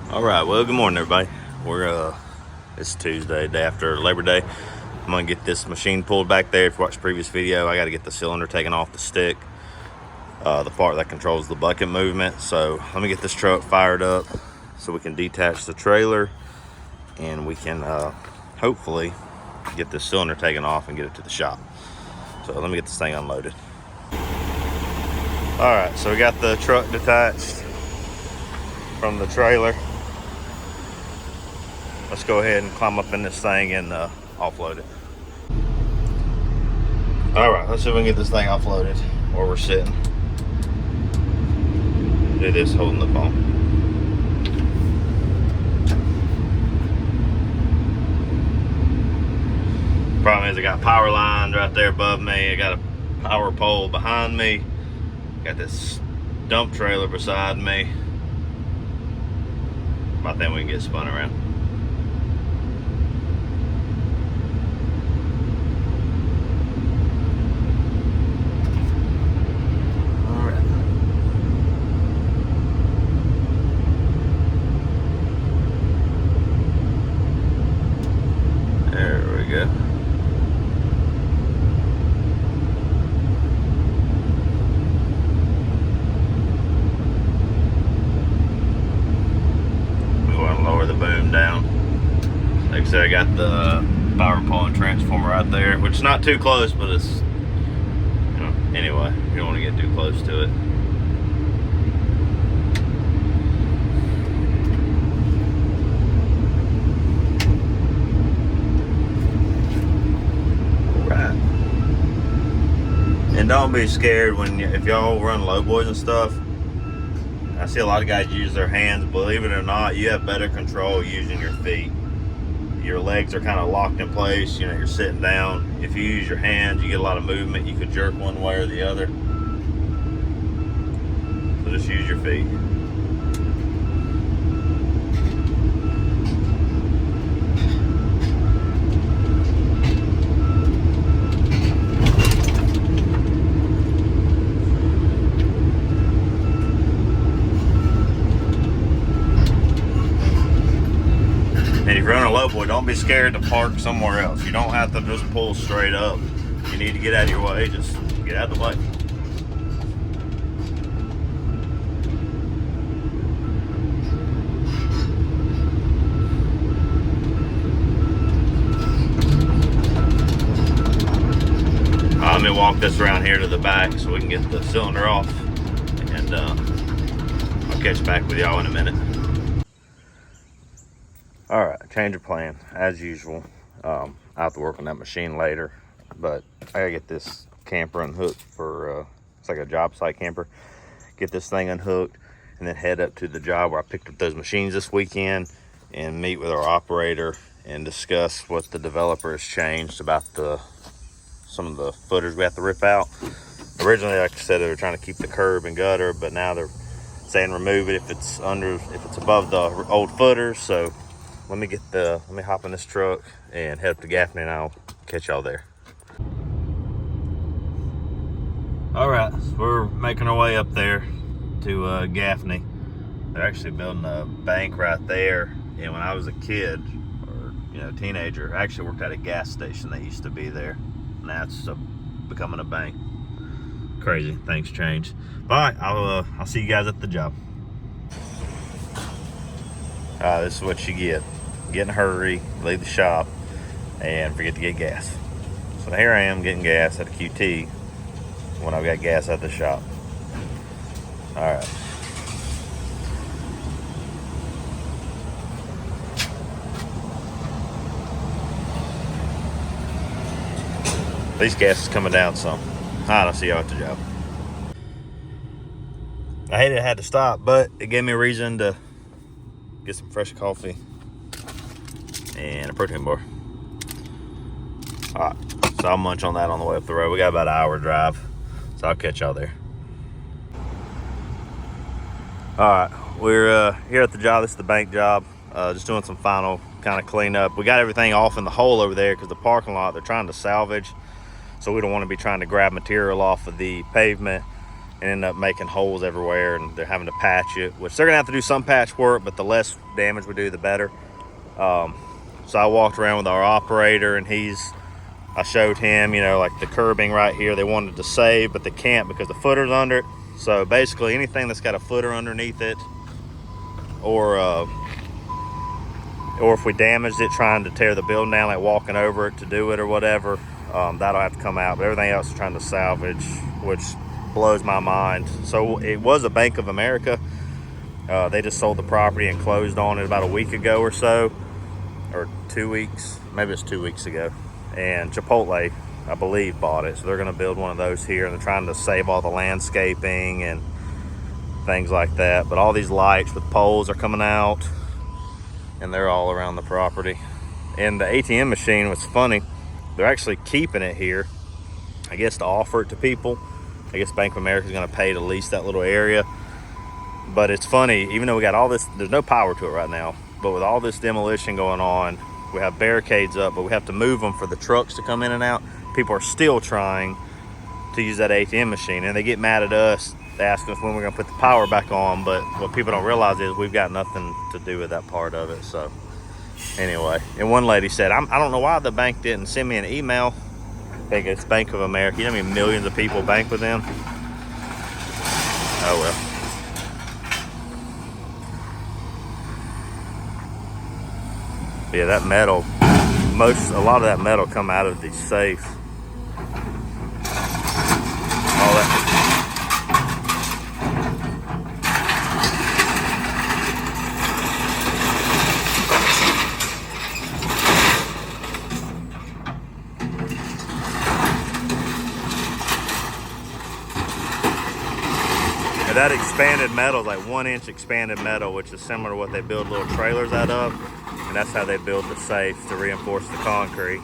All right, well, good morning, everybody. It's Tuesday, day after Labor Day. I'm gonna get this machine pulled back there. If you watched the previous video, I got to get the cylinder taken off the stick, the part that controls the bucket movement. So let me get this truck fired up so we can detach the trailer and we can hopefully get this cylinder taken off and get it to the shop. So let me get this thing unloaded. All right, so we got the truck detached from the trailer. Let's go ahead and climb up in this thing and offload it. All right, let's see if we can get this thing offloaded where we're sitting. Do this holding the phone. Problem is I got power lines right there above me. I got a power pole behind me. Got this dump trailer beside me. I think we can get spun around. Good. We want to lower the boom down. Like I said, I got the power pole and transformer right there, which is not too close, but it's, anyway, you don't want to get too close to it. And don't be scared if y'all run low boys and stuff. I see a lot of guys use their hands. Believe it or not, you have better control using your feet. Your legs are kind of locked in place. You're sitting down. If you use your hands, you get a lot of movement. You could jerk one way or the other. So just use your feet. And if you're on a low boy, don't be scared to park somewhere else. You don't have to just pull straight up. If you need to get out of your way, just get out of the way. Let me walk this around here to the back so we can get the cylinder off, and I'll catch back with y'all in a minute. All right, change of plan as usual. I'll have to work on that machine later, but I gotta get this camper unhooked for it's like a job site camper. Get this thing unhooked and then head up to the job where I picked up those machines this weekend and meet with our operator and discuss what the developer has changed about some of the footers we have to rip out. Originally, like I said, they were trying to keep the curb and gutter, but now they're saying remove it if it's above the old footers. So let me hop in this truck and head up to Gaffney, and I'll catch y'all there. All right, so we're making our way up there to Gaffney. They're actually building a bank right there. And when I was a kid, or teenager, I actually worked at a gas station that used to be there. Now it's becoming a bank. Crazy, things change. All right, I'll see you guys at the job. This is what you get. Get in a hurry, leave the shop, and forget to get gas. So here I am getting gas at a QT when I've got gas at the shop. All right. At least gas is coming down some. All right, I'll see y'all at the job. I hated I had to stop, but it gave me a reason to get some fresh coffee and a protein bar. All right, so I'll munch on that on the way up the road. We got about an hour drive, so I'll catch y'all there. All right, we're here at the job. This is the bank job. Just doing some final kind of cleanup. We got everything off in the hole over there because the parking lot they're trying to salvage, so we don't want to be trying to grab material off of the pavement and end up making holes everywhere, and they're having to patch it, which they're gonna have to do some patch work, but the less damage we do, the better. So I walked around with our operator, and I showed him, you know, like the curbing right here, they wanted to save, but they can't because the footer's under it. So basically anything that's got a footer underneath it, or if we damaged it trying to tear the building down, like walking over it to do it or whatever, that'll have to come out. But everything else is trying to salvage, which blows my mind. So it was a Bank of America. They just sold the property and closed on it about a week ago or so, or 2 weeks, maybe it's 2 weeks ago. And Chipotle, I believe, bought it. So they're gonna build one of those here, and they're trying to save all the landscaping and things like that. But all these lights with poles are coming out, and they're all around the property. And the ATM machine was funny. They're actually keeping it here, I guess, to offer it to people. I guess Bank of America is gonna pay to lease that little area. But it's funny, even though we got all this, there's no power to it right now, but with all this demolition going on, we have barricades up, but we have to move them for the trucks to come in and out. People are still trying to use that ATM machine, and they get mad at us, asking us when we're gonna put the power back on. But what people don't realize is we've got nothing to do with that part of it. So anyway, and one lady said, I don't know why the bank didn't send me an email. I think it's Bank of America. You know how many millions of people bank with them? Oh well. Yeah, that metal, a lot of that metal come out of these safes. All that. And that expanded metal is like 1 inch expanded metal, which is similar to what they build little trailers out of. And that's how they build the safes, to reinforce the concrete.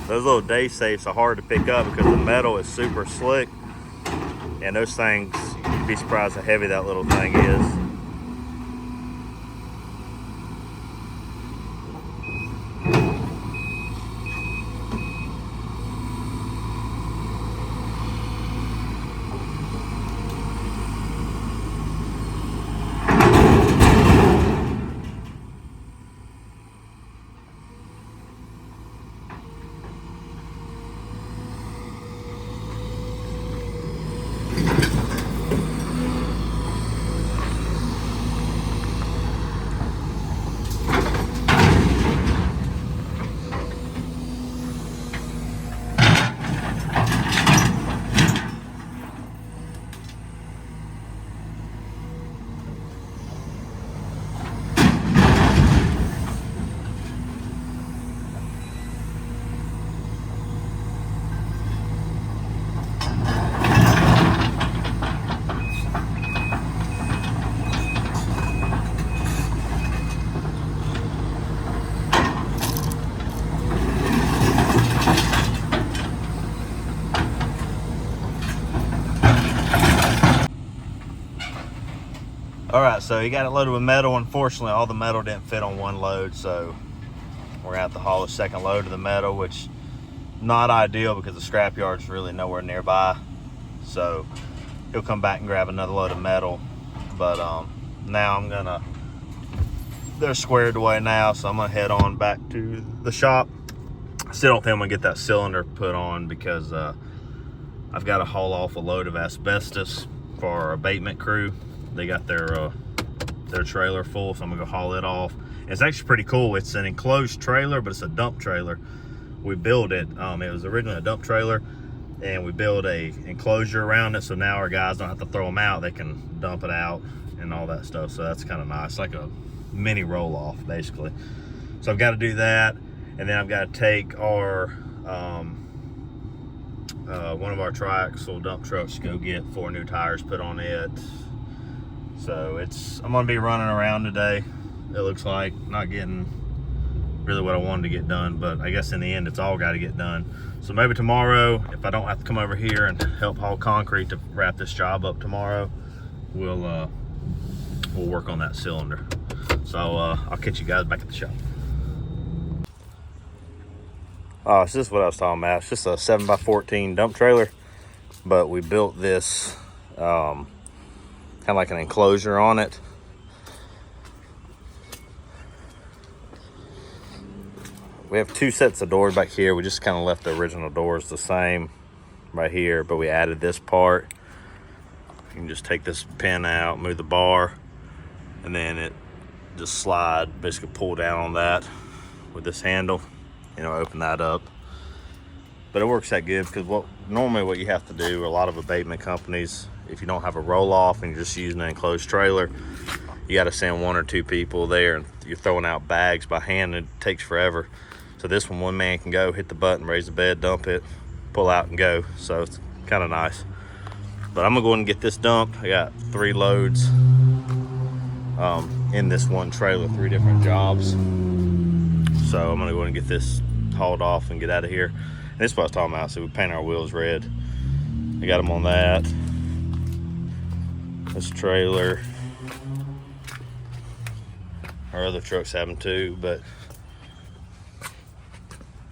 Those little day safes are hard to pick up because the metal is super slick, and those things, you'd be surprised how heavy that little thing is. All right, so he got it loaded with metal. Unfortunately, all the metal didn't fit on one load, so we're gonna have to haul a second load of the metal, which not ideal because the scrap yard's really nowhere nearby. So he'll come back and grab another load of metal. But now they're squared away now, so I'm gonna head on back to the shop. I still don't think I'm gonna get that cylinder put on because I've got to haul off a load of asbestos for our abatement crew. They got their trailer full, so I'm gonna go haul it off. It's actually pretty cool. It's an enclosed trailer, but it's a dump trailer. We built it. It was originally a dump trailer, and we built a enclosure around it, so now our guys don't have to throw them out. They can dump it out and all that stuff. So that's kind of nice, like a mini roll-off, basically. So I've got to do that, and then I've got to take our one of our triaxle dump trucks to go get 4 new tires put on it. So I'm gonna be running around today. It looks like not getting really what I wanted to get done, but I guess in the end it's all got to get done. So maybe tomorrow, if I don't have to come over here and help haul concrete to wrap this job up tomorrow, we'll work on that cylinder. So I'll catch you guys back at the shop. Oh, so this is what I was talking about. It's just a 7x14 dump trailer, but we built this kind of like an enclosure on it. We have 2 sets of doors back here. We just kind of left the original doors the same right here, but we added this part. You can just take this pin out, move the bar, and then it just slide, basically pull down on that with this handle, you know, open that up. But it works that good because normally what you have to do, a lot of abatement companies, if you don't have a roll-off and you're just using an enclosed trailer, you got to send 1 or 2 people there, and you're throwing out bags by hand, and it takes forever. So this one man can go, hit the button, raise the bed, dump it, pull out and go. So it's kind of nice. But I'm gonna go ahead and get this dumped. I got 3 loads in this one trailer, 3 different jobs. So I'm gonna go ahead and get this hauled off and get out of here. And this is what I was talking about. So we paint our wheels red. I got them on that. This trailer. Our other trucks have them too, but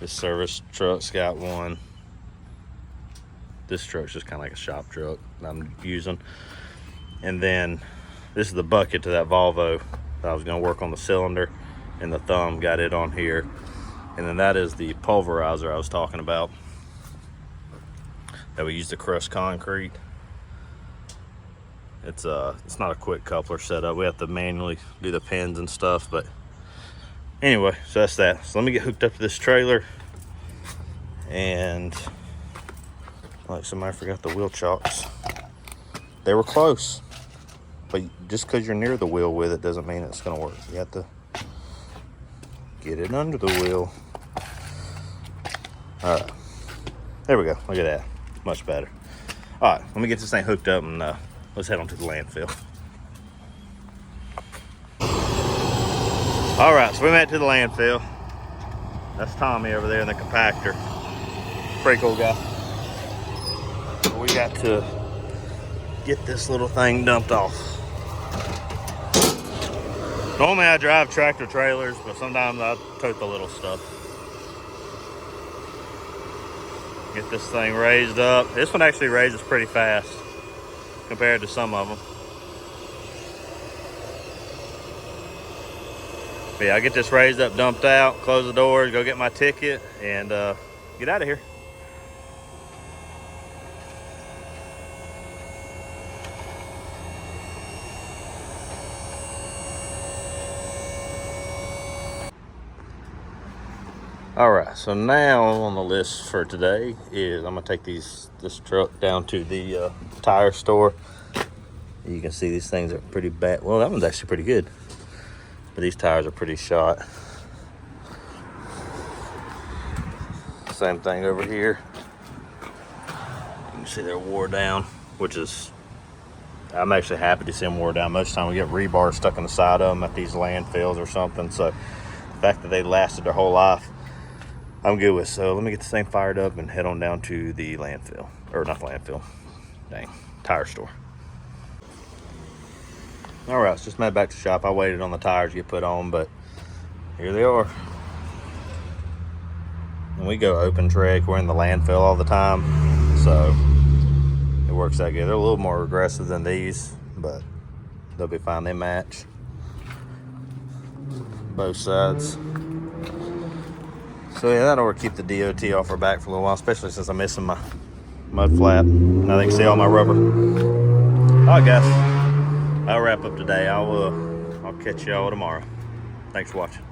this service truck's got one. This truck's just kind of like a shop truck that I'm using. And then this is the bucket to that Volvo that I was gonna work on the cylinder, and the thumb got it on here. And then that is the pulverizer I was talking about that we use to crush concrete. It's not a quick coupler setup. We have to manually do the pins and stuff, but anyway, so that's that. So let me get hooked up to this trailer, and like somebody forgot the wheel chocks. They were close, but just because you're near the wheel with it doesn't mean it's gonna work. You have to get it under the wheel. All right, there we go. Look at that, much better. All right, let me get this thing hooked up and let's head on to the landfill. All right, so we made it to the landfill. That's Tommy over there in the compactor. Pretty cool guy. We got to get this little thing dumped off. Normally I drive tractor trailers, but sometimes I tote the little stuff. Get this thing raised up. This one actually raises pretty fast compared to some of them. But yeah, I get this raised up, dumped out, close the doors, go get my ticket, and get out of here. All right, so now on the list for today is I'm gonna take this truck down to the tire store. You can see these things are pretty bad. Well, that one's actually pretty good, but these tires are pretty shot. Same thing over here. You can see they're wore down, which is, I'm actually happy to see them wore down. Most of the time we get rebar stuck in the side of them at these landfills or something. So the fact that they lasted their whole life, I'm good with. So let me get this thing fired up and head on down to the landfill, or not landfill, dang, tire store. All right, so just made back to the shop. I waited on the tires to get put on, but here they are. And we go open trek. We're in the landfill all the time, so it works that good. They're a little more aggressive than these, but they'll be fine. They match both sides. So yeah, that'll keep the DOT off our back for a little while, especially since I'm missing my mud flap. Now they can see all my rubber. All right, guys, I'll wrap up today. I'll catch y'all tomorrow. Thanks for watching.